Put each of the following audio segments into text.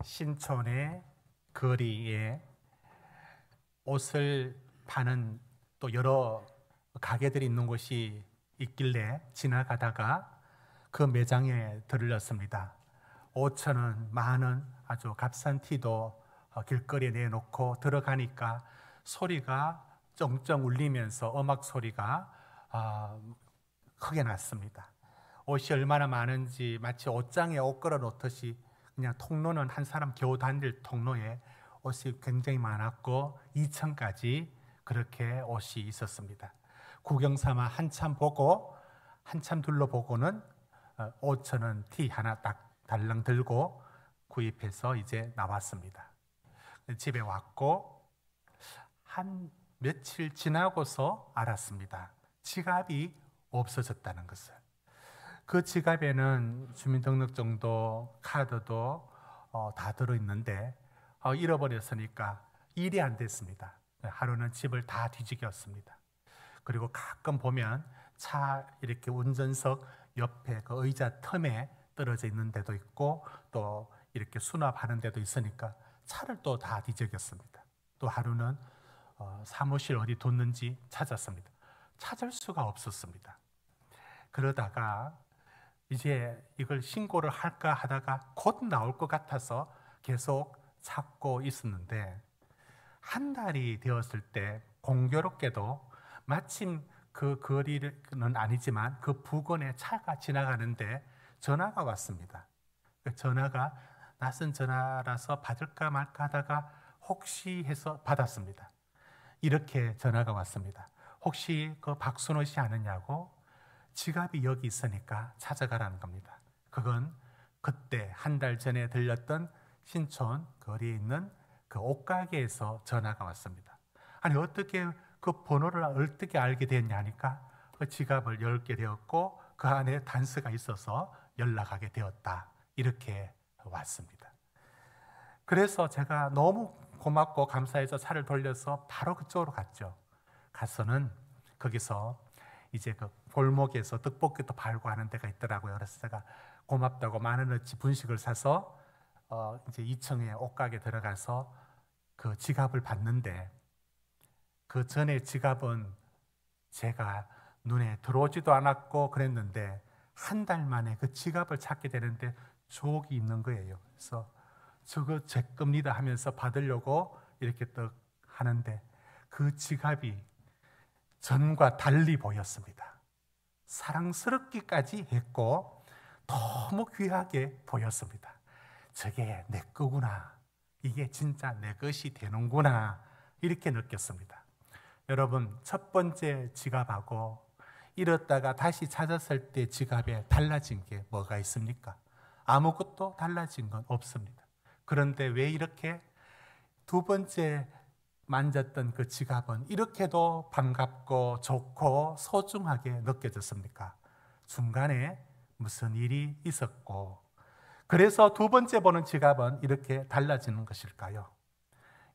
신촌의 거리에 옷을 파는 또 여러 가게들이 있는 곳이 있길래 지나가다가 그 매장에 들렀습니다. 5,000원, 10,000원 아주 값싼 티도 길거리에 내놓고 들어가니까 소리가 쩡쩡 울리면서 음악 소리가 크게 났습니다. 옷이 얼마나 많은지 마치 옷장에 옷 걸어 놓듯이 그냥 통로는 한 사람 겨우 다닐 통로에 옷이 굉장히 많았고 2층까지 그렇게 옷이 있었습니다. 구경 삼아 한참 보고 한참 둘러보고는 5,000원 티 하나 딱 달랑 들고 구입해서 이제 나왔습니다. 집에 왔고 한 며칠 지나고서 알았습니다. 지갑이 없어졌다는 것을. 그 지갑에는 주민등록증도 카드도 다 들어있는데 잃어버렸으니까 일이 안 됐습니다. 하루는 집을 다 뒤지겼습니다. 그리고 가끔 보면 차 이렇게 운전석 옆에 그 의자 틈에 떨어져 있는 데도 있고 또 이렇게 수납하는 데도 있으니까 차를 또 다 뒤적였습니다. 또 하루는 사무실 어디 뒀는지 찾았습니다. 찾을 수가 없었습니다. 그러다가 이제 이걸 신고를 할까 하다가 곧 나올 것 같아서 계속 찾고 있었는데 한 달이 되었을 때 공교롭게도 마침 그 거리는 아니지만 그 부근에 차가 지나가는데 전화가 왔습니다. 그 전화가 낯선 전화라서 받을까 말까 하다가 혹시 해서 받았습니다. 이렇게 전화가 왔습니다. 혹시 그 박순호 씨 아느냐고? 지갑이 여기 있으니까 찾아가라는 겁니다. 그건 그때 한 달 전에 들렸던 신촌 거리에 있는 그 옷가게에서 전화가 왔습니다. 아니 어떻게 그 번호를 어떻게 알게 됐냐 하니까 그 지갑을 열게 되었고 그 안에 단서가 있어서 연락하게 되었다. 이렇게 왔습니다. 그래서 제가 너무 고맙고 감사해서 차를 돌려서 바로 그쪽으로 갔죠. 가서는 거기서 이제 그 골목에서 떡볶이도 팔고 하는 데가 있더라고요. 그래서 제가 고맙다고 10,000원어치 분식을 사서 이제 2층에 옷가게 들어가서 그 지갑을 봤는데 그 전에 지갑은 제가 눈에 들어오지도 않았고 그랬는데 한 달 만에 그 지갑을 찾게 되는데 조옥이 있는 거예요. 그래서 저거 제 겁니다 하면서 받으려고 이렇게 딱 하는데 그 지갑이 전과 달리 보였습니다. 사랑스럽기까지 했고 너무 귀하게 보였습니다. 저게 내 거구나. 이게 진짜 내 것이 되는구나. 이렇게 느꼈습니다. 여러분, 첫 번째 지갑하고 잃었다가 다시 찾았을 때 지갑에 달라진 게 뭐가 있습니까? 아무것도 달라진 건 없습니다. 그런데 왜 이렇게 두 번째 만졌던 그 지갑은 이렇게도 반갑고 좋고 소중하게 느껴졌습니까? 중간에 무슨 일이 있었고 그래서 두 번째 보는 지갑은 이렇게 달라지는 것일까요?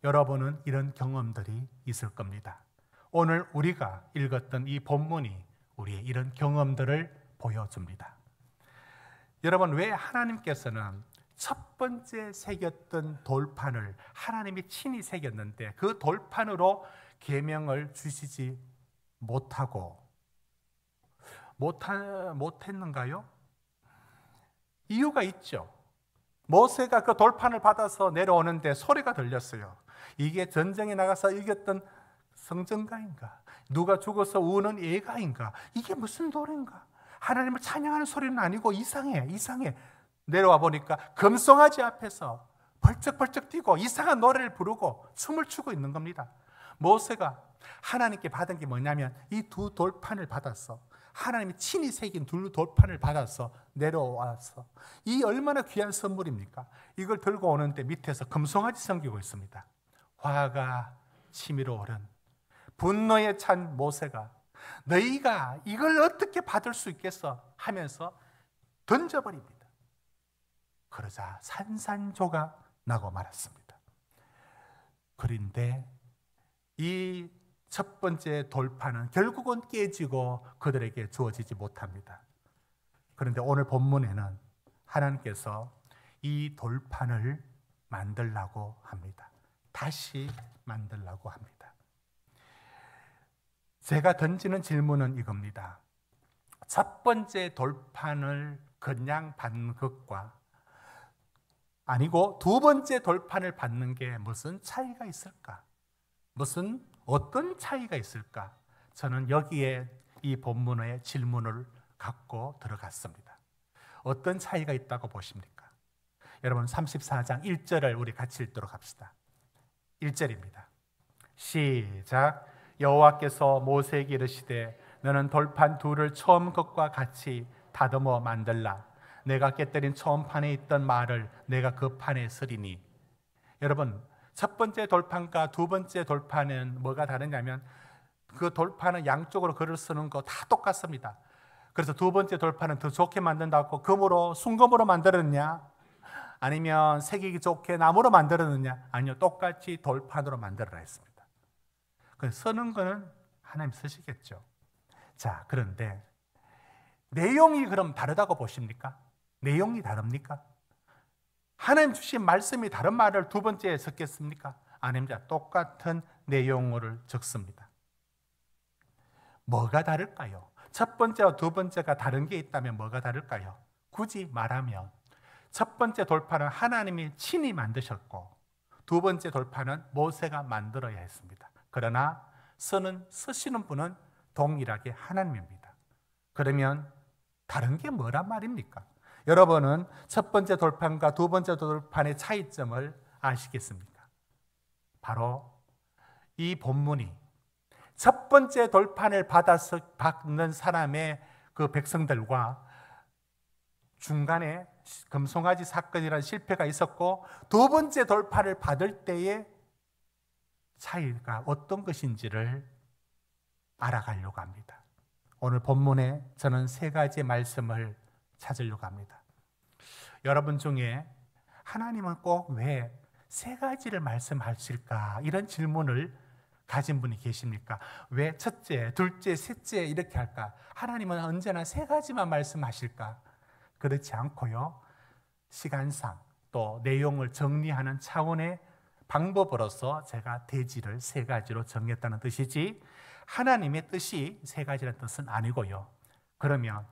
여러분은 이런 경험들이 있을 겁니다. 오늘 우리가 읽었던 이 본문이 우리의 이런 경험들을 보여줍니다. 여러분, 왜 하나님께서는 첫 번째 새겼던 돌판을 하나님이 친히 새겼는데 그 돌판으로 계명을 주시지 못했는가요? 이유가 있죠. 모세가 그 돌판을 받아서 내려오는데 소리가 들렸어요. 이게 전쟁에 나가서 이겼던 성전가인가? 누가 죽어서 우는 예가인가? 이게 무슨 노래인가? 하나님을 찬양하는 소리는 아니고 이상해. 내려와 보니까 금송아지 앞에서 벌쩍벌쩍 뛰고 이상한 노래를 부르고 춤을 추고 있는 겁니다. 모세가 하나님께 받은 게 뭐냐면 이 두 돌판을 받았어. 하나님이 친히 새긴 두 돌판을 받아서 내려와서 이 얼마나 귀한 선물입니까? 이걸 들고 오는데 밑에서 금송아지 섬기고 있습니다. 화가 치밀어 오른 분노에 찬 모세가 너희가 이걸 어떻게 받을 수 있겠어? 하면서 던져버립니다. 그러자 산산조각 나고 말았습니다. 그런데 이 첫 번째 돌판은 결국은 깨지고 그들에게 주어지지 못합니다. 그런데 오늘 본문에는 하나님께서 이 돌판을 만들라고 합니다. 다시 만들라고 합니다. 제가 던지는 질문은 이겁니다. 첫 번째 돌판을 그냥 받는 것과 아니고 두 번째 돌판을 받는 게 무슨 차이가 있을까? 어떤 차이가 있을까? 저는 여기에 이 본문의 질문을 갖고 들어갔습니다. 어떤 차이가 있다고 보십니까? 여러분 34장 1절을 우리 같이 읽도록 합시다. 1절입니다. 시작. 여호와께서 모세에게 이르시되 너는 돌판 둘을 처음 것과 같이 다듬어 만들라. 내가 깨뜨린 처음 판에 있던 말을 내가 그 판에 쓰리니. 여러분 첫 번째 돌판과 두 번째 돌판은 뭐가 다르냐면 그 돌판은 양쪽으로 글을 쓰는 거 다 똑같습니다. 그래서 두 번째 돌판은 더 좋게 만든다고 순금으로 만들었냐? 아니면 새기기 좋게 나무로 만들었느냐? 아니요, 똑같이 돌판으로 만들어라 했습니다. 쓰는 거는 하나님 쓰시겠죠. 자, 그런데 내용이 그럼 다르다고 보십니까? 내용이 다릅니까? 하나님 주신 말씀이 다른 말을 두 번째에 섞겠습니까? 아닙니다. 똑같은 내용을 적습니다. 뭐가 다를까요? 첫 번째와 두 번째가 다른 게 있다면 뭐가 다를까요? 굳이 말하면 첫 번째 돌판은 하나님이 친히 만드셨고 두 번째 돌판은 모세가 만들어야 했습니다. 그러나 쓰시는 분은 동일하게 하나님입니다. 그러면 다른 게 뭐란 말입니까? 여러분은 첫 번째 돌판과 두 번째 돌판의 차이점을 아시겠습니까? 바로 이 본문이 첫 번째 돌판을 받는 사람의 그 백성들과 중간에 금송아지 사건이라는 실패가 있었고 두 번째 돌판을 받을 때의 차이가 어떤 것인지를 알아가려고 합니다. 오늘 본문에 저는 세 가지 말씀을 찾으려고 합니다. 여러분 중에 하나님은 꼭 왜 세 가지를 말씀하실까? 이런 질문을 가진 분이 계십니까? 왜 첫째, 둘째, 셋째 이렇게 할까? 하나님은 언제나 세 가지만 말씀하실까? 그렇지 않고요. 시간상 또 내용을 정리하는 차원의 방법으로서 제가 대지를 세 가지로 정했다는 뜻이지 하나님의 뜻이 세 가지라는 뜻은 아니고요. 그러면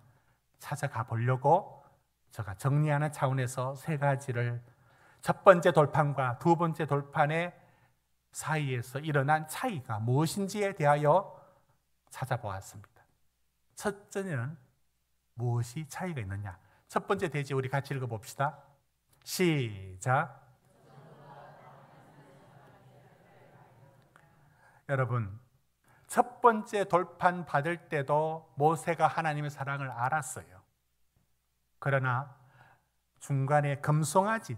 찾아가 보려고 제가 정리하는 차원에서 세 가지를 첫 번째 돌판과 두 번째 돌판의 사이에서 일어난 차이가 무엇인지에 대하여 찾아보았습니다. 첫째는 무엇이 차이가 있느냐? 첫 번째 대지 우리 같이 읽어봅시다. 시작. 여러분, 첫 번째 돌판 받을 때도 모세가 하나님의 사랑을 알았어요. 그러나 중간에 금송아지,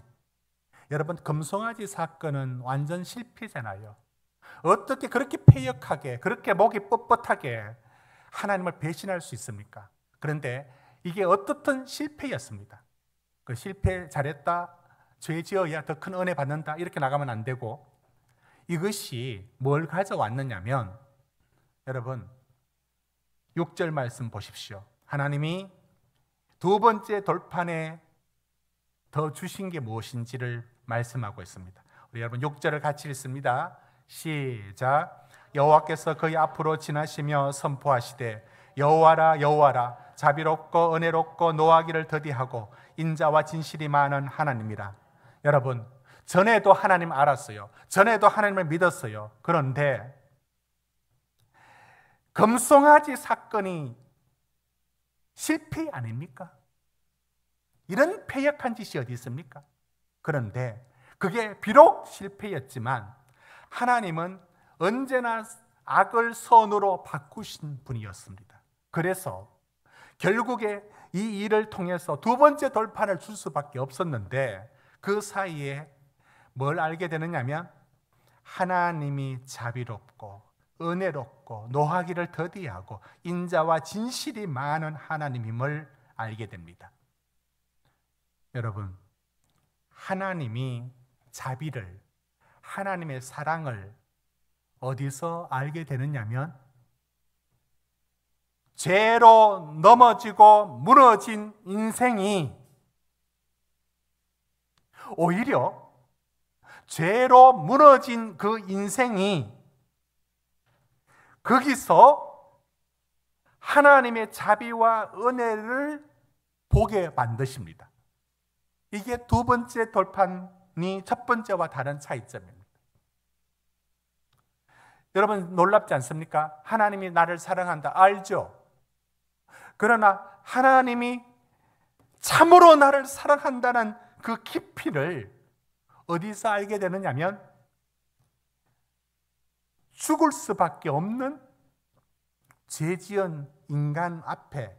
여러분 금송아지 사건은 완전 실패잖아요. 어떻게 그렇게 패역하게, 그렇게 목이 뻣뻣하게 하나님을 배신할 수 있습니까? 그런데 이게 어떻든 실패였습니다. 그 실패 잘했다, 죄 지어야 더 큰 은혜 받는다 이렇게 나가면 안 되고 이것이 뭘 가져왔느냐면 여러분 6절 말씀 보십시오. 하나님이 두 번째 돌판에 더 주신 게 무엇인지를 말씀하고 있습니다. 우리 여러분 6절을 같이 읽습니다. 시작. 여호와께서 그의 앞으로 지나시며 선포하시되 여호와라 여호와라 자비롭고 은혜롭고 노하기를 더디하고 인자와 진실이 많은 하나님이라. 여러분 전에도 하나님 알았어요. 전에도 하나님을 믿었어요. 그런데 금송아지 사건이 실패 아닙니까? 이런 패역한 짓이 어디 있습니까? 그런데 그게 비록 실패였지만 하나님은 언제나 악을 선으로 바꾸신 분이었습니다. 그래서 결국에 이 일을 통해서 두 번째 돌판을 줄 수밖에 없었는데 그 사이에 뭘 알게 되느냐면 하나님이 자비롭고 은혜롭고 노하기를 더디하고 인자와 진실이 많은 하나님임을 알게 됩니다. 여러분, 하나님이 자비를, 하나님의 사랑을 어디서 알게 되느냐면 죄로 넘어지고 무너진 인생이 오히려 죄로 무너진 그 인생이 거기서 하나님의 자비와 은혜를 보게 만드십니다. 이게 두 번째 돌판이 첫 번째와 다른 차이점입니다. 여러분 놀랍지 않습니까? 하나님이 나를 사랑한다 알죠? 그러나 하나님이 참으로 나를 사랑한다는 그 깊이를 어디서 알게 되느냐면 죽을 수밖에 없는 죄지은 인간 앞에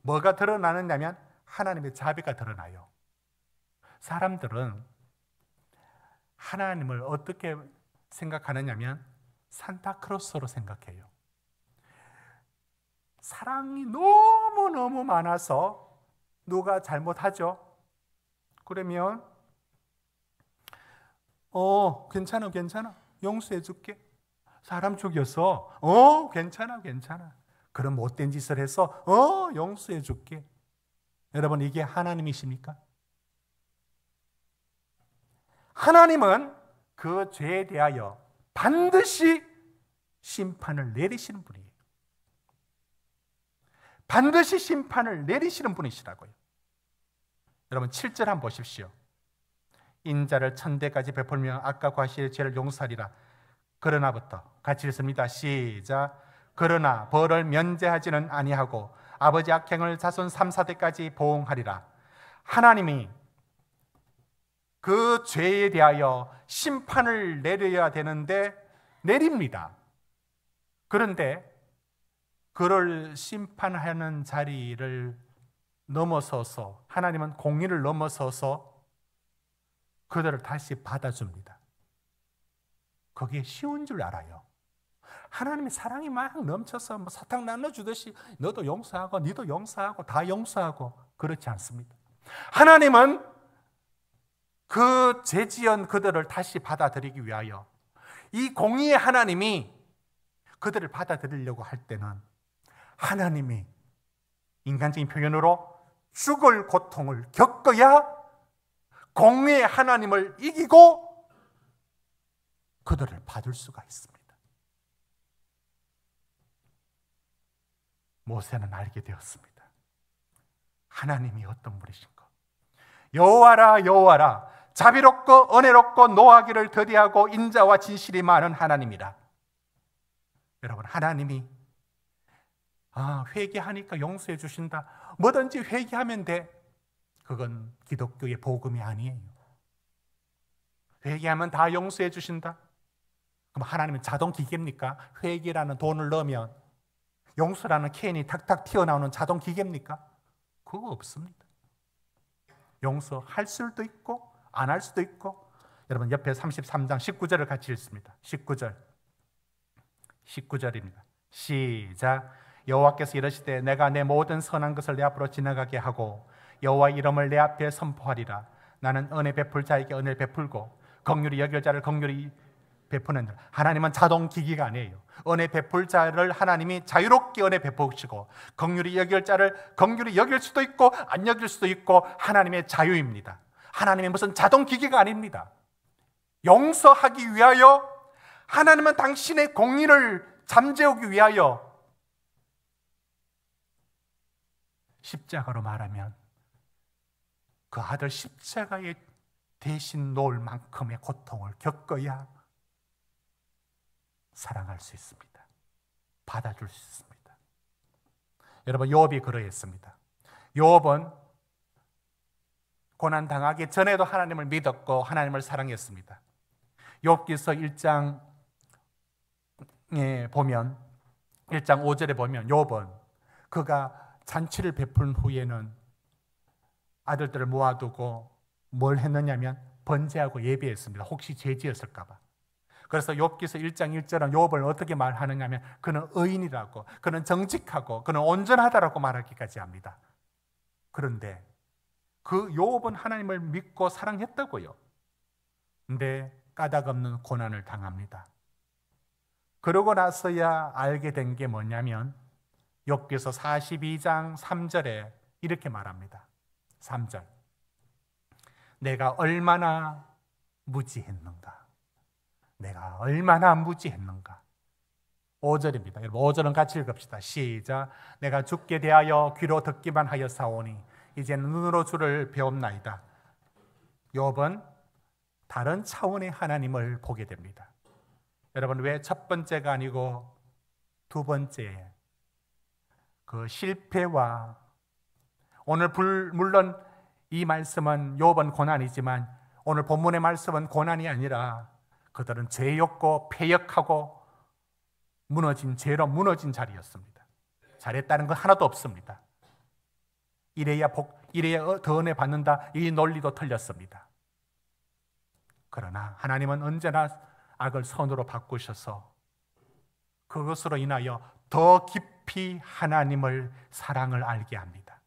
뭐가 드러나느냐면 하나님의 자비가 드러나요. 사람들은 하나님을 어떻게 생각하느냐면 산타크로스로 생각해요. 사랑이 너무너무 많아서 누가 잘못하죠? 그러면 괜찮아 용서해 줄게. 사람 죽였어. 괜찮아. 그런 못된 짓을 해서 용서해 줄게. 여러분 이게 하나님이십니까? 하나님은 그 죄에 대하여 반드시 심판을 내리시는 분이에요. 반드시 심판을 내리시는 분이시라고요. 여러분 7절 한번 보십시오. 인자를 천대까지 베풀며 악과 과실의 죄를 용서하리라. 그러나부터 같이 읽습니다. 시작. 그러나 벌을 면제하지는 아니하고 아버지 악행을 자손 3, 4대까지 보응하리라. 하나님이 그 죄에 대하여 심판을 내려야 되는데 내립니다. 그런데 그를 심판하는 자리를 넘어서서 하나님은 공의를 넘어서서 그들을 다시 받아줍니다. 그게 쉬운 줄 알아요. 하나님의 사랑이 막 넘쳐서 사탕 나눠주듯이 너도 용서하고 니도 용서하고 다 용서하고 그렇지 않습니다. 하나님은 그 죄지은 그들을 다시 받아들이기 위하여 이 공의의 하나님이 그들을 받아들이려고 할 때는 하나님이 인간적인 표현으로 죽을 고통을 겪어야 공의의 하나님을 이기고 그들을 받을 수가 있습니다. 모세는 알게 되었습니다. 하나님이 어떤 분이신가. 여호와라 여호와라 자비롭고 은혜롭고 노하기를 더디하고 인자와 진실이 많은 하나님이라. 여러분 하나님이 회개하니까 용서해 주신다. 뭐든지 회개하면 돼. 그건 기독교의 복음이 아니에요. 회개하면 다 용서해 주신다. 그럼 하나님은 자동 기계입니까? 회개라는 돈을 넣으면 용서라는 캔이 탁탁 튀어나오는 자동 기계입니까? 그거 없습니다. 용서할 수도 있고 안 할 수도 있고. 여러분 옆에 33장 19절을 같이 읽습니다. 19절입니다. 시작. 여호와께서 이르시되 내가 내 모든 선한 것을 내 앞으로 지나가게 하고 여호와 이름을 내 앞에 선포하리라. 나는 은혜 베풀 자에게 은혜를 베풀고 긍휼히 여길 자를 긍휼히 베푸는 자. 하나님은 자동 기기가 아니에요. 은혜 베풀 자를 하나님이 자유롭게 은혜 베푸시고 긍휼히 여길 자를 긍휼히 여길 수도 있고 안 여길 수도 있고 하나님의 자유입니다. 하나님의 무슨 자동 기기가 아닙니다. 용서하기 위하여 하나님은 당신의 공의를 잠재우기 위하여 십자가로 말하면 그 아들 십자가에 대신 놓을 만큼의 고통을 겪어야 사랑할 수 있습니다. 받아줄 수 있습니다. 여러분 욥이 그러했습니다. 욥은 고난당하기 전에도 하나님을 믿었고 하나님을 사랑했습니다. 욥기서 1장에 보면 1장 5절에 보면 욥은 그가 잔치를 베푼 후에는 아들들을 모아두고 뭘 했느냐면 번제하고 예배했습니다. 혹시 죄 지었을까 봐. 그래서 욥기서 1장 1절은 욥을 어떻게 말하느냐면 그는 의인이라고, 그는 정직하고, 그는 온전하다라고 말하기까지 합니다. 그런데 그 욥은 하나님을 믿고 사랑했다고요. 근데 까닭없는 고난을 당합니다. 그러고 나서야 알게 된 게 뭐냐면 욥기서 42장 3절에 이렇게 말합니다. 3절. 내가 얼마나 무지했는가? 내가 얼마나 무지했는가? 5절입니다. 여러분 5절은 같이 읽읍시다. 시작. 내가 죽게 대하여 귀로 듣기만 하여 사오니 이제는 눈으로 주를 배움나이다. 욥은 다른 차원의 하나님을 보게 됩니다. 여러분 왜 첫 번째가 아니고 두 번째 그 실패와 오늘 물론 이 말씀은 욥은 고난이지만 오늘 본문의 말씀은 고난이 아니라 그들은 죄였고 패역하고 죄로 무너진 자리였습니다. 잘했다는 건 하나도 없습니다. 이래야 더 은혜 받는다 이 논리도 틀렸습니다. 그러나 하나님은 언제나 악을 선으로 바꾸셔서 그것으로 인하여 더 깊이 하나님을 사랑을 알게 합니다.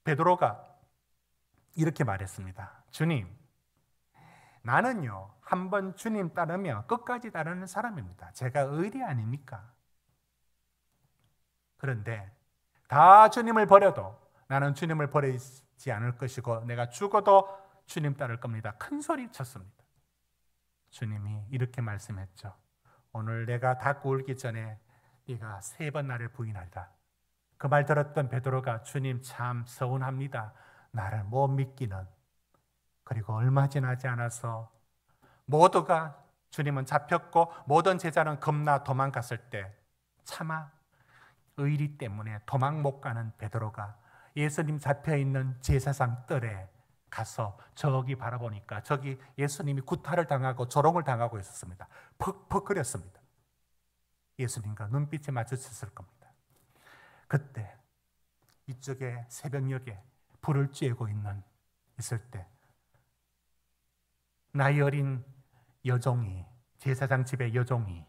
베드로가 이렇게 말했습니다. 주님, 나는요 한번 주님 따르면 끝까지 따르는 사람입니다. 제가 의리 아닙니까? 그런데 다 주님을 버려도 나는 주님을 버리지 않을 것이고 내가 죽어도 주님 따를 겁니다. 큰 소리 쳤습니다. 주님이 이렇게 말씀했죠. 오늘 내가 닭 울기 전에 네가 3번 나를 부인하리라. 그 말 들었던 베드로가 주님 참 서운합니다. 나를 못 믿기는. 그리고 얼마 지나지 않아서 모두가 주님은 잡혔고 모든 제자는 겁나 도망갔을 때 차마 의리 때문에 도망 못 가는 베드로가 예수님 잡혀있는 제사장 뜰에 가서 저기 바라보니까 저기 예수님이 구타를 당하고 조롱을 당하고 있었습니다. 퍽퍽거렸습니다. 예수님과 눈빛이 마주쳤을 겁니다. 그때 이쪽에 새벽녘에 불을 쬐고 있을 때 나이 어린 여종이 제사장 집의 여종이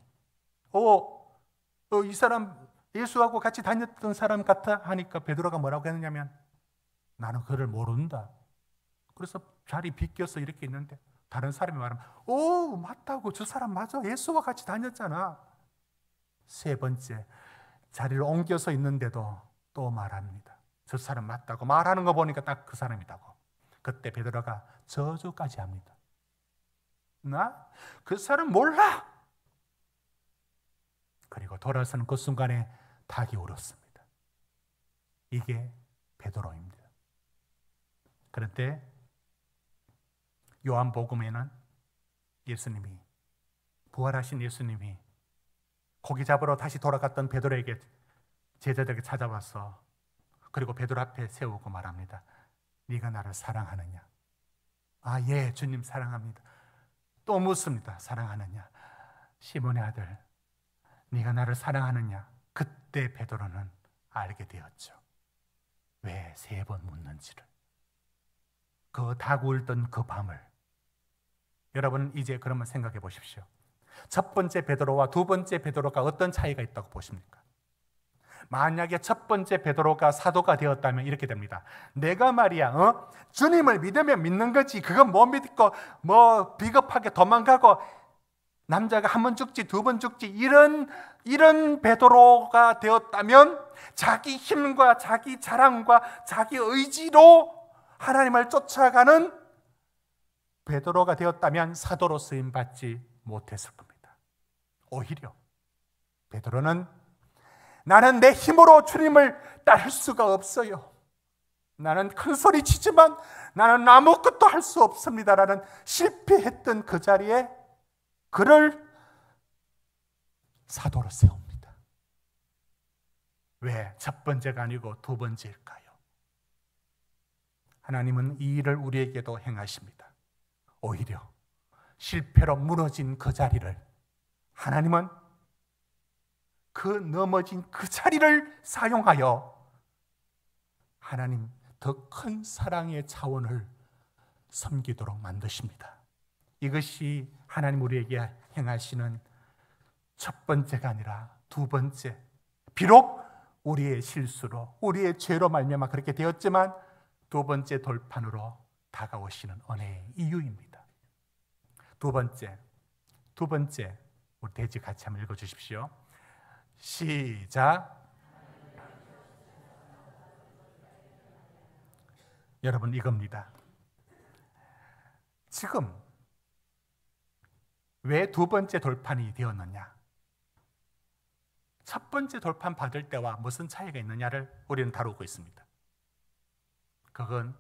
이 사람 예수하고 같이 다녔던 사람 같아 하니까 베드로가 뭐라고 했느냐면 나는 그를 모른다. 그래서 자리 비껴서 이렇게 있는데 다른 사람이 말하면 맞다고 저 사람 맞아 예수와 같이 다녔잖아. 3번째 자리를 옮겨서 있는데도 또 말합니다. 저 사람 맞다고 말하는 거 보니까 딱 그 사람이라고. 그때 베드로가 저주까지 합니다. 나 그 사람 몰라. 그리고 돌아서는 그 순간에 닭이 울었습니다. 이게 베드로입니다. 그런데 요한복음에는 예수님이 부활하신 예수님이 고기 잡으러 다시 돌아갔던 베드로에게 제자들에게 찾아와서 그리고 베드로 앞에 세우고 말합니다. 네가 나를 사랑하느냐? 예, 주님 사랑합니다. 또 묻습니다. 사랑하느냐? 시몬의 아들, 네가 나를 사랑하느냐? 그때 베드로는 알게 되었죠. 왜 3번 묻는지를. 그 닭 울던 그 밤을. 여러분 이제 그러면 생각해 보십시오. 첫 번째 베드로와 두 번째 베드로가 어떤 차이가 있다고 보십니까? 만약에 첫 번째 베드로가 사도가 되었다면 이렇게 됩니다. 내가 말이야 주님을 믿으면 믿는 거지 그건 못 믿고 비겁하게 도망가고 남자가 1번 죽지 2번 죽지 이런 베드로가 되었다면 자기 힘과 자기 자랑과 자기 의지로 하나님을 쫓아가는 베드로가 되었다면 사도로 쓰임 받지 못했을 겁니다. 오히려 베드로는 나는 내 힘으로 주님을 따를 수가 없어요. 나는 큰 소리 치지만 나는 아무것도 할 수 없습니다라는 실패했던 그 자리에 그를 사도로 세웁니다. 왜 첫 번째가 아니고 두 번째일까요? 하나님은 이 일을 우리에게도 행하십니다. 오히려 실패로 무너진 그 자리를 하나님은 그 넘어진 그 자리를 사용하여 하나님 더 큰 사랑의 차원을 섬기도록 만드십니다. 이것이 하나님 우리에게 행하시는 첫 번째가 아니라 두 번째. 비록 우리의 실수로 우리의 죄로 말미암아 그렇게 되었지만 두 번째 돌판으로 다가오시는 은혜의 이유입니다. 두 번째 우리 대지 같이 한번 읽어주십시오. 시작. 여러분 이겁니다. 지금 왜 두 번째 돌판이 되었느냐? 첫 번째 돌판 받을 때와 무슨 차이가 있느냐를 우리는 다루고 있습니다. 그건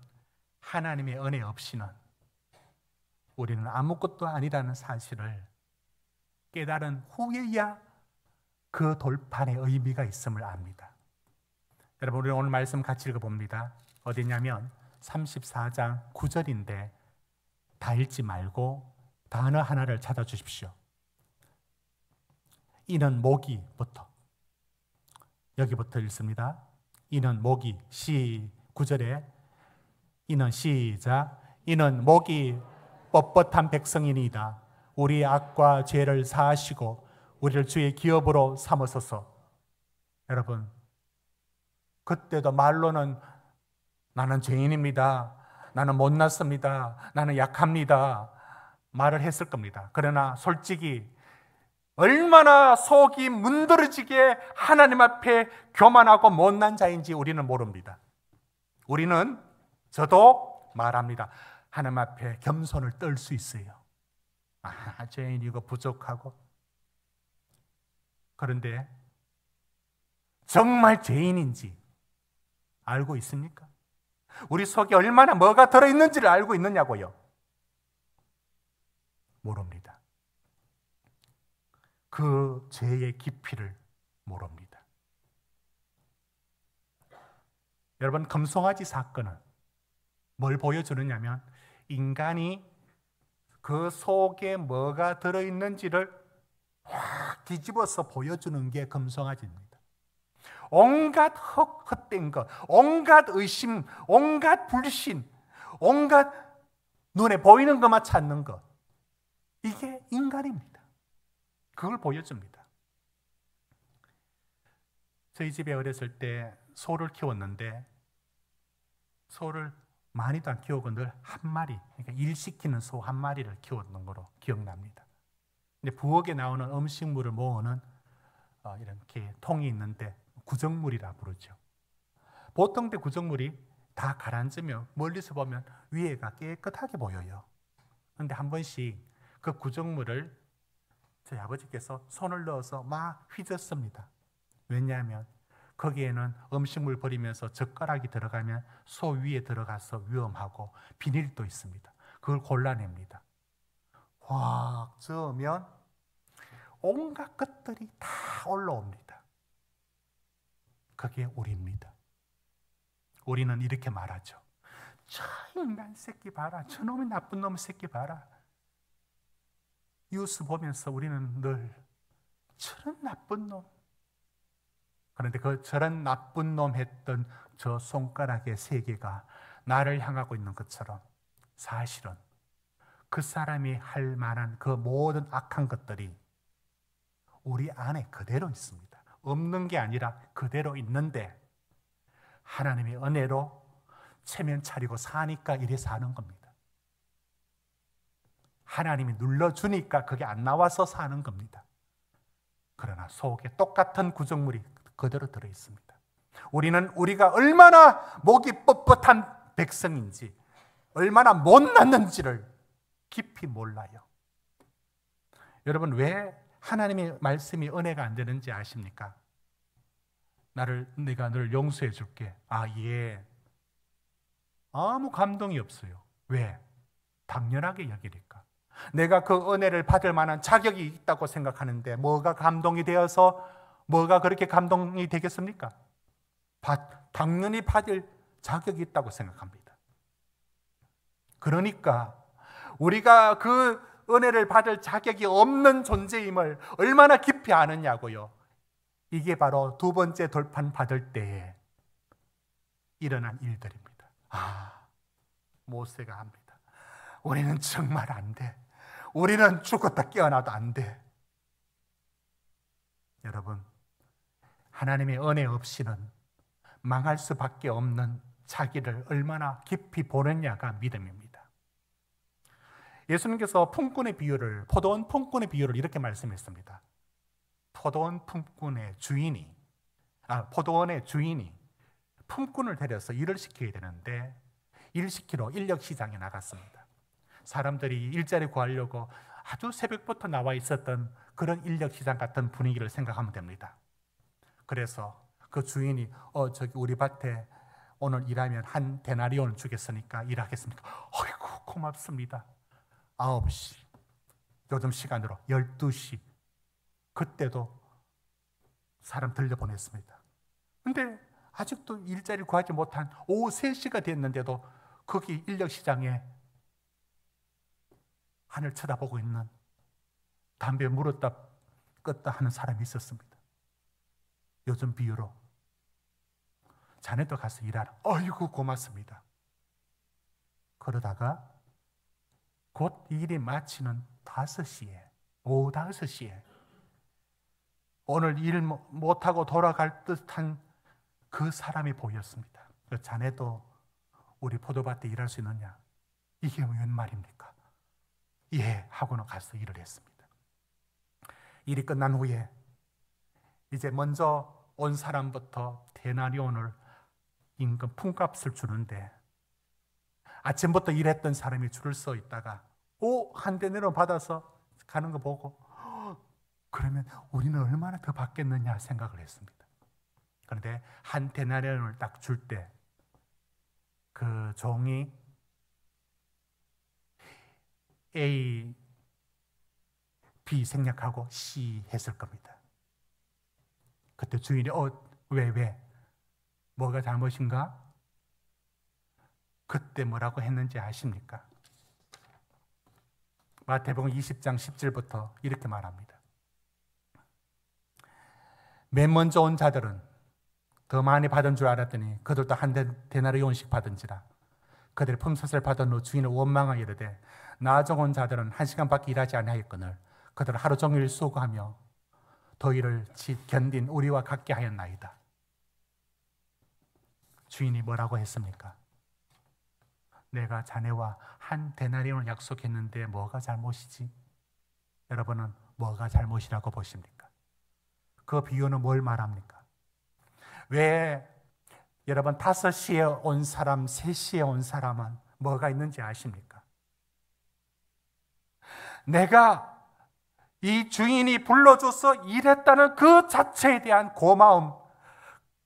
하나님의 은혜 없이는 우리는 아무것도 아니라는 사실을 깨달은 후에야 그 돌판의 의미가 있음을 압니다. 여러분, 우리 오늘 말씀 같이 읽어봅니다. 어디냐면 34장 9절인데 다 읽지 말고 단어 하나를 찾아주십시오. 이는 모기부터, 여기부터 읽습니다. 이는 모기, 9절에 이는 시작, 이는 모기 뻣뻣한 백성이니이다. 우리 악과 죄를 사하시고 우리를 주의 기업으로 삼으소서. 여러분, 그때도 말로는 나는 죄인입니다, 나는 못났습니다, 나는 약합니다 말을 했을 겁니다. 그러나 솔직히 얼마나 속이 문드러지게 하나님 앞에 교만하고 못난 자인지 우리는 모릅니다. 우리는, 저도 말합니다. 하나님 앞에 겸손을 떨 수 있어요. 죄인이고 부족하고. 그런데 정말 죄인인지 알고 있습니까? 우리 속에 얼마나 뭐가 들어있는지를 알고 있느냐고요? 모릅니다. 그 죄의 깊이를 모릅니다. 여러분, 금송아지 사건은 뭘 보여주느냐면 인간이 그 속에 뭐가 들어있는지를 확 뒤집어서 보여주는 게 금송아지입니다. 온갖 헛된 것, 온갖 의심, 온갖 불신, 온갖 눈에 보이는 것만 찾는 것, 이게 인간입니다. 그걸 보여줍니다. 저희 집에 어렸을 때 소를 키웠는데 소를 많이도 안 키우고 늘 한 마리, 그러니까 일시키는 소 한 마리를 키웠던 거로 기억납니다. 근데 부엌에 나오는 음식물을 모으는 이렇게 통이 있는데 구정물이라 부르죠. 보통 때 구정물이 다 가라앉으면 멀리서 보면 위에가 깨끗하게 보여요. 그런데 한 번씩 그 구정물을 저희 아버지께서 손을 넣어서 막 휘젓습니다. 왜냐하면 거기에는 음식물 버리면서 젓가락이 들어가면 소 위에 들어가서 위험하고 비닐도 있습니다. 그걸 골라냅니다. 확 저으면 온갖 것들이 다 올라옵니다. 그게 우리입니다. 우리는 이렇게 말하죠. 저 인간 새끼 봐라, 저놈의 나쁜 놈 새끼 봐라. 뉴스 보면서 우리는 늘 저런 나쁜 놈. 그런데 저런 나쁜 놈 했던 저 손가락의 세 개가 나를 향하고 있는 것처럼 사실은 그 사람이 할 만한 그 모든 악한 것들이 우리 안에 그대로 있습니다. 없는 게 아니라 그대로 있는데 하나님의 은혜로 체면 차리고 사니까 이래 사는 겁니다. 하나님이 눌러주니까 그게 안 나와서 사는 겁니다. 그러나 속에 똑같은 구정물이 그대로 들어있습니다. 우리는 우리가 얼마나 목이 뻣뻣한 백성인지, 얼마나 못났는지를 깊이 몰라요. 여러분, 왜 하나님의 말씀이 은혜가 안 되는지 아십니까? 내가 늘 용서해 줄게. 예. 아무 감동이 없어요. 왜? 당연하게 여기니까. 내가 그 은혜를 받을 만한 자격이 있다고 생각하는데 뭐가 감동이 되어서 뭐가 그렇게 감동이 되겠습니까? 당연히 받을 자격이 있다고 생각합니다. 그러니까 우리가 그 은혜를 받을 자격이 없는 존재임을 얼마나 깊이 아느냐고요. 이게 바로 두 번째 돌판 받을 때에 일어난 일들입니다. 모세가 합니다. 우리는 정말 안 돼. 우리는 죽었다 깨어나도 안 돼. 여러분, 하나님의 은혜 없이는 망할 수밖에 없는 자기를 얼마나 깊이 보느냐가 믿음입니다. 예수님께서 품꾼의 비유를, 포도원 품꾼의 비유를 이렇게 말씀했습니다. 포도원의 주인이 품꾼을 데려서 일을 시켜야 되는데 일 시키러 인력 시장에 나갔습니다. 사람들이 일자리 구하려고 아주 새벽부터 나와 있었던 그런 인력시장 같은 분위기를 생각하면 됩니다. 그래서 그 주인이 저기 우리 밭에 오늘 일하면 한 데나리온을 주겠으니까 일하겠습니까? 아이고 고맙습니다. 9시, 요즘 시간으로 12시, 그때도 사람 들려보냈습니다. 근데 아직도 일자리 구하지 못한 오후 3시가 됐는데도 거기 인력시장에 하늘 쳐다보고 있는, 담배 물었다 껐다 하는 사람이 있었습니다. 요즘 비유로 자네도 가서 일하라. 아이고 고맙습니다. 그러다가 곧 일이 마치는 5시에, 오후 5시에 오늘 일 못하고 돌아갈 듯한 그 사람이 보였습니다. 자네도 우리 포도밭에 일할 수 있느냐? 이게 웬 말입니까? 예, 하고는 가서 일을 했습니다. 일이 끝난 후에 이제 먼저 온 사람부터 데나리온을 임금 품값을 주는데, 아침부터 일했던 사람이 줄을 서 있다가 한 데나리온 받아서 가는 거 보고 그러면 우리는 얼마나 더 받겠느냐 생각을 했습니다. 그런데 한 데나리온을 딱 줄 때 그 종이 A, B 생략하고 C 했을 겁니다. 그때 주인이 왜? 뭐가 잘못인가? 그때 뭐라고 했는지 아십니까? 마태복음 20장 10절부터 이렇게 말합니다. 맨 먼저 온 자들은 더 많이 받은 줄 알았더니 그들도 한 데나리온씩 받은지라. 그들의 품삯을 받은 후 주인을 원망하여 이르되 나중 온 자들은 1시간밖에 일하지 아니하였거늘 그들은 하루 종일 수고하며 더위를 견딘 우리와 같게 하였나이다. 주인이 뭐라고 했습니까? 내가 자네와 한 데나리온을 약속했는데 뭐가 잘못이지? 여러분은 뭐가 잘못이라고 보십니까? 그 비유는 뭘 말합니까? 왜 여러분 5시에 온 사람, 3시에 온 사람은 뭐가 있는지 아십니까? 내가 이 주인이 불러줘서 일했다는 그 자체에 대한 고마움,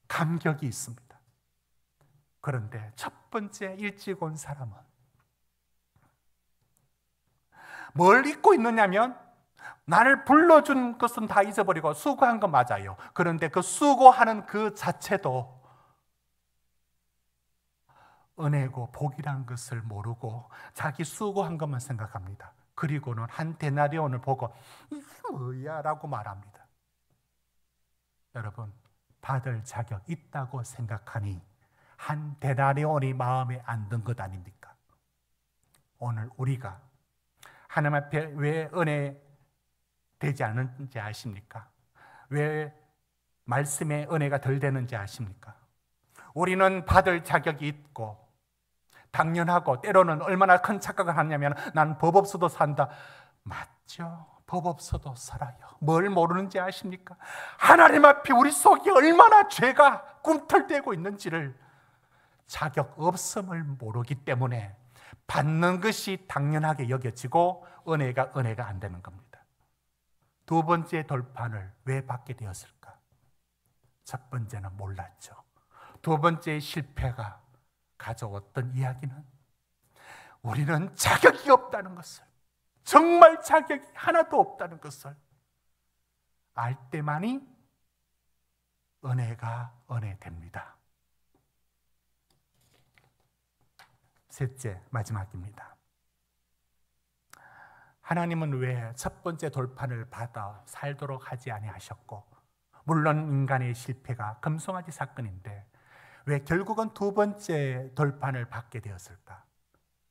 감격이 있습니다. 그런데 첫 번째 일찍 온 사람은 뭘 잊고 있느냐면, 나를 불러준 것은 다 잊어버리고 수고한 건 맞아요. 그런데 그 수고하는 그 자체도 은혜고 복이란 것을 모르고 자기 수고한 것만 생각합니다. 그리고는 한 데나리온을 보고 이게 뭐야? 라고 말합니다. 여러분, 받을 자격 있다고 생각하니 한 데나리온이 마음에 안 든 것 아닙니까? 오늘 우리가 하나님 앞에 왜 은혜 되지 않는지 아십니까? 왜 말씀에 은혜가 덜 되는지 아십니까? 우리는 받을 자격이 있고 당연하고, 때로는 얼마나 큰 착각을 하냐면 난 법 없어도 산다. 맞죠? 법 없어도 살아요. 뭘 모르는지 아십니까? 하나님 앞에 우리 속이 얼마나 죄가 꿈틀대고 있는지를, 자격 없음을 모르기 때문에 받는 것이 당연하게 여겨지고 은혜가 안 되는 겁니다. 두 번째 돌판을 왜 받게 되었을까? 첫 번째는 몰랐죠. 두 번째 실패가 가져왔던 이야기는 우리는 자격이 없다는 것을, 정말 자격이 하나도 없다는 것을 알 때만이 은혜가 은혜됩니다. 셋째, 마지막입니다. 하나님은 왜 첫 번째 돌판을 받아 살도록 하지 아니하셨고, 물론 인간의 실패가 금송아지 사건인데 왜 결국은 두 번째 돌판을 받게 되었을까?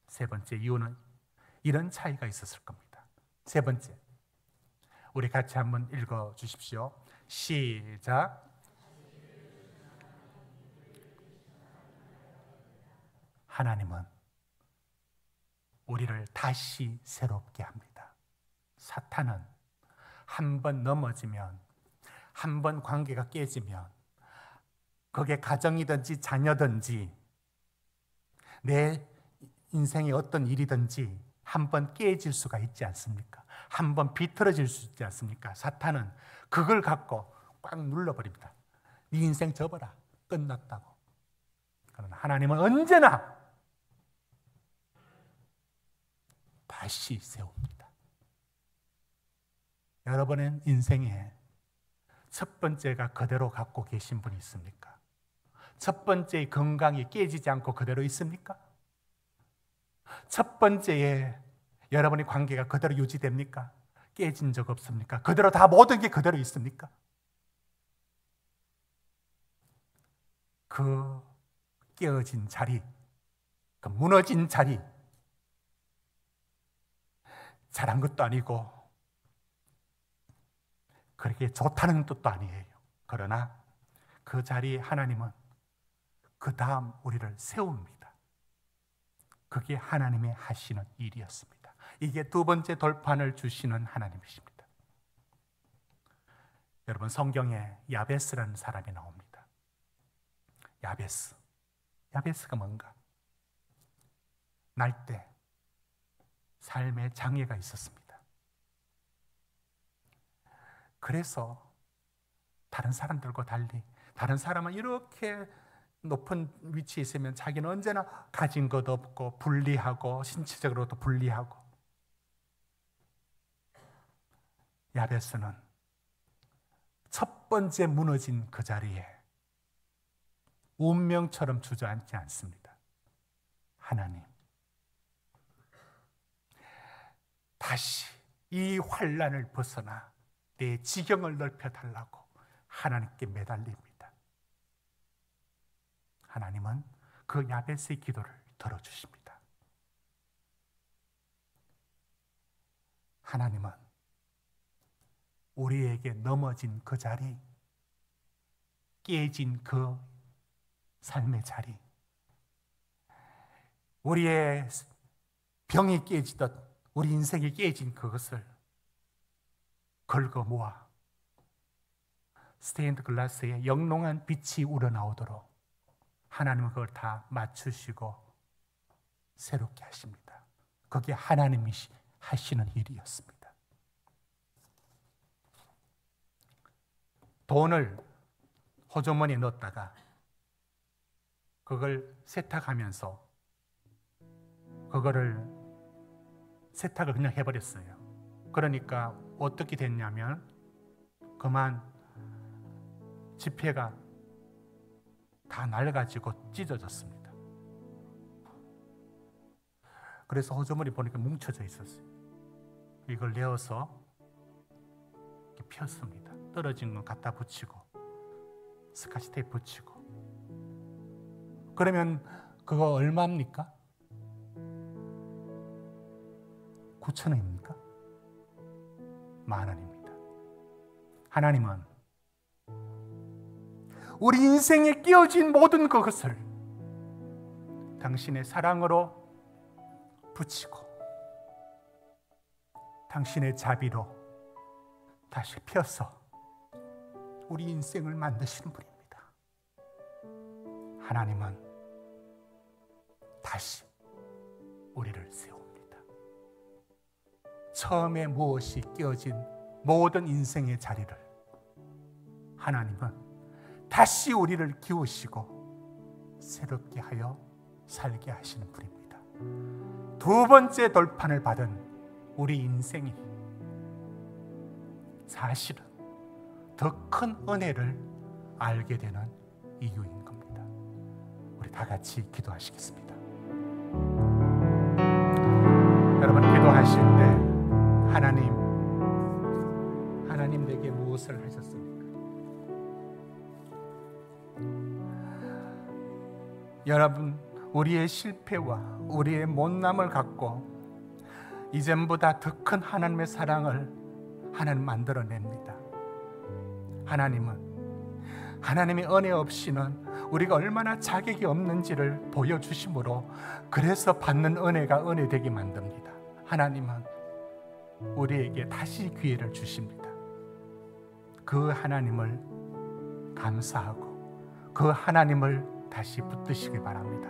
세 번째 이유는 이런 차이가 있었을 겁니다. 세 번째, 우리 같이 한번 읽어 주십시오. 시작. 하나님은 우리를 다시 새롭게 합니다. 사탄은 한 번 넘어지면, 한 번 관계가 깨지면, 그게 가정이든지 자녀든지 내 인생의 어떤 일이든지 한번 깨질 수가 있지 않습니까? 한번 비틀어질 수 있지 않습니까? 사탄은 그걸 갖고 꽉 눌러버립니다. 네 인생 접어라. 끝났다고. 그러나 하나님은 언제나 다시 세웁니다. 여러분의 인생에 첫 번째가 그대로 갖고 계신 분이 있습니까? 첫 번째의 건강이 깨지지 않고 그대로 있습니까? 첫 번째에 여러분의 관계가 그대로 유지됩니까? 깨진 적 없습니까? 그대로 다 모든 게 그대로 있습니까? 그 깨어진 자리, 그 무너진 자리, 잘한 것도 아니고 그렇게 좋다는 뜻도 아니에요. 그러나 그 자리에 하나님은 그 다음 우리를 세웁니다. 그게 하나님의 하시는 일이었습니다. 이게 두 번째 돌판을 주시는 하나님이십니다. 여러분, 성경에 야베스라는 사람이 나옵니다. 야베스가 뭔가? 날때 삶의 장애가 있었습니다. 그래서 다른 사람들과 달리, 다른 사람은 이렇게 높은 위치에 있으면 자기는 언제나 가진 것 없고 불리하고 신체적으로도 불리하고, 야베스는 첫 번째 무너진 그 자리에 운명처럼 주저앉지 않습니다. 하나님, 다시 이 환난을 벗어나 내 지경을 넓혀달라고 하나님께 매달립니다. 하나님은 그 야베스의 기도를 들어주십니다. 하나님은 우리에게 넘어진 그 자리, 깨진 그 삶의 자리, 우리의 병이 깨지듯 우리 인생이 깨진 그것을 긁어 모아 스테인드 글라스에 영롱한 빛이 우러나오도록 하나님은 그걸 다 맞추시고 새롭게 하십니다. 그게 하나님이 하시는 일이었습니다. 돈을 호주머니에 넣었다가 그걸 세탁하면서 그거를 세탁을 그냥 해버렸어요. 그러니까 어떻게 됐냐면 그만 지폐가 다 날아가지고 찢어졌습니다. 그래서 호주머니 보니까 뭉쳐져 있었어요. 이걸 내어서 이렇게 폈습니다. 떨어진 건 갖다 붙이고 스카치 테이프 붙이고. 그러면 그거 얼마입니까? 9,000원입니까? 10,000원입니다. 하나님은 우리 인생에 끼어진 모든 그것을 당신의 사랑으로 붙이고 당신의 자비로 다시 펴서 우리 인생을 만드시는 분입니다. 하나님은 다시 우리를 세웁니다. 처음에 무엇이 끼어진 모든 인생의 자리를 하나님은 다시 우리를 키우시고 새롭게 하여 살게 하시는 분입니다. 두 번째 돌판을 받은 우리 인생이 사실은 더 큰 은혜를 알게 되는 이유인 겁니다. 우리 다 같이 기도하시겠습니다. 여러분, 기도하실 때 하나님 내게 무엇을 하셨습니까? 여러분, 우리의 실패와 우리의 못남을 갖고 이전보다 더 큰 하나님의 사랑을 하나님 만들어냅니다. 하나님의 은혜 없이는 우리가 얼마나 자격이 없는지를 보여주심으로 그래서 받는 은혜가 은혜 되게 만듭니다. 하나님은 우리에게 다시 기회를 주십니다. 그 하나님을 감사하고 그 하나님을 다시 붙드시기 바랍니다.